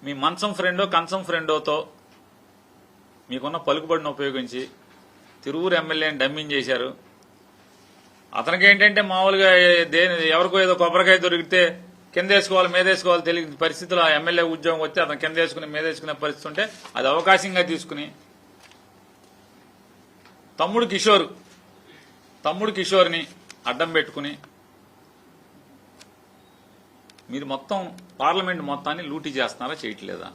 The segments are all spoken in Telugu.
మీ మంచం ఫ్రెండో కంచం ఫ్రెండోతో మీకున్న పలుకుబడిని ఉపయోగించి తిరువురు ఎమ్మెల్యేని డమ్మింగ్ చేశారు. అతనికి ఏంటంటే మామూలుగా ఎవరికో ఏదో కొబ్బరికాయ దొరికితే కిందేసుకోవాలి మీదేసుకోవాలి తెలియని పరిస్థితులు ఆ ఎమ్మెల్యే ఉద్యోగం వస్తే అతను కిందేసుకుని మీదేసుకునే పరిస్థితి ఉంటే అది అవకాశంగా తీసుకుని తమ్ముడు కిషోర్ని అడ్డం పెట్టుకుని మీరు మొత్తం పార్లమెంట్ మొత్తాన్ని లూటీ చేస్తున్నారా చేయట్లేదా?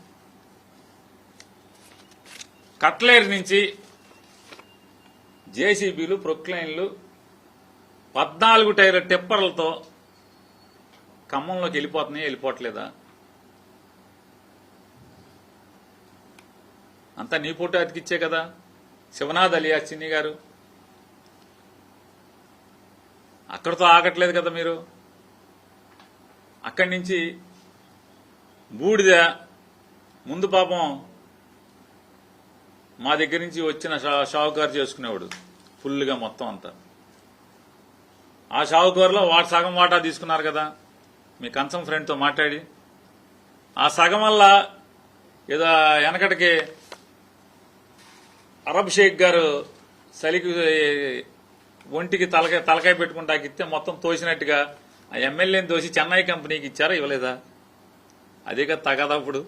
కట్లేరు నుంచి జేసీబీలు ప్రొక్లైన్లు 14 టైర్ల టిప్పర్లతో ఖమ్మంలోకి వెళ్ళిపోవట్లేదా? అంతా నీ ఫోటో అతికిచ్చే కదా శివనాథ్ అలియా చిన్ని గారు. అక్కడితో ఆగట్లేదు కదా మీరు. అక్కడి నుంచి బూడిద ముందు పాపం మా దగ్గర నుంచి వచ్చిన షావుకారు చేసుకునేవాడు ఫుల్గా మొత్తం అంతా. ఆ షావుకారులో వాడు సగం వాటా తీసుకున్నారు కదా మీ కంచం ఫ్రెండ్తో మాట్లాడి. ఆ సగం వల్ల ఏదో వెనకటికి అరబ్ షేక్ గారు చలికి ఒంటికి తలకాయ పెట్టుకుంటాకిస్తే మొత్తం తోసినట్టుగా ఆ ఎమ్మెల్యేని తోసి చెన్నై కంపెనీకి ఇచ్చారా ఇవ్వలేదా? అదే కదా తగదప్పుడు.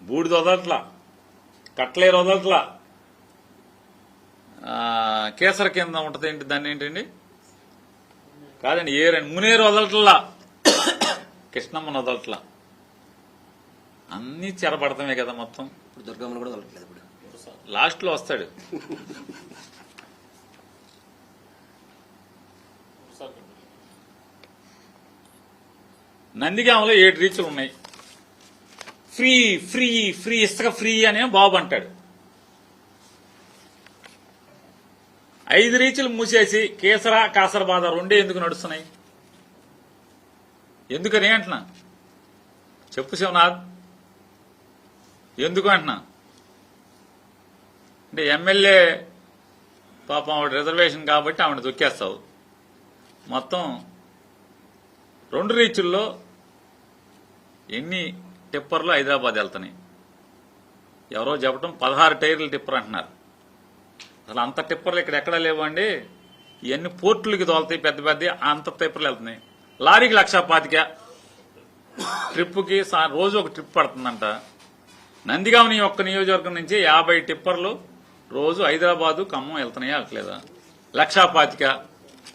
బూడిద వదలట్లా, కట్లేరు వదలట్లా, కేసర కింద ఉంటుంది ఏంటి దాన్ని ఏంటండి కాదండి ఏరండి మునేరు వదలట్లా, కృష్ణమ్మను వదలట్లా, అన్ని చెరపడతామే కదా మొత్తం. ఇప్పుడు దుర్గమ్మను కూడా వదలట్లేదు. ఇప్పుడు లాస్ట్ లో వస్తాడు. నందిగామలో 7 రీచ్లు ఉన్నాయి. ఫ్రీ ఫ్రీ ఫ్రీ ఇసుక ఫ్రీ అనే బాబు అంటాడు. 5 రీచ్లు మూసేసి కేసరా కాసరబాద రెండే ఎందుకు నడుస్తున్నాయి? ఎందుకని అంటున్నా చెప్పు శివనాథ్, ఎందుకు అంటున్నా అంటే ఎమ్మెల్యే పాపం ఆవిడ రిజర్వేషన్ కాబట్టి ఆవిడ దొక్కేస్తావు. మొత్తం 2 రీచుల్లో ఎన్ని టిప్పర్లు హైదరాబాద్ వెళ్తున్నాయి? ఎవరో చెప్పడం 16 టైర్ల టిప్పర్ అంటున్నారు. అసలు అంత టిప్పర్లు ఇక్కడ ఎక్కడా లేవండి. ఇవన్నీ పోర్టులకి తోలుతాయి పెద్ద పెద్ద, అంత టిప్పర్లు వెళ్తున్నాయి. లారీకి 1,25,000 ట్రిప్పుకి రోజు ఒక ట్రిప్ పడుతుందంట. నందిగామ ఒక్క నియోజకవర్గం నుంచి 50 టిప్పర్లు రోజు హైదరాబాదు ఖమ్మం వెళ్తున్నాయా? అట్లేదా? 1,25,000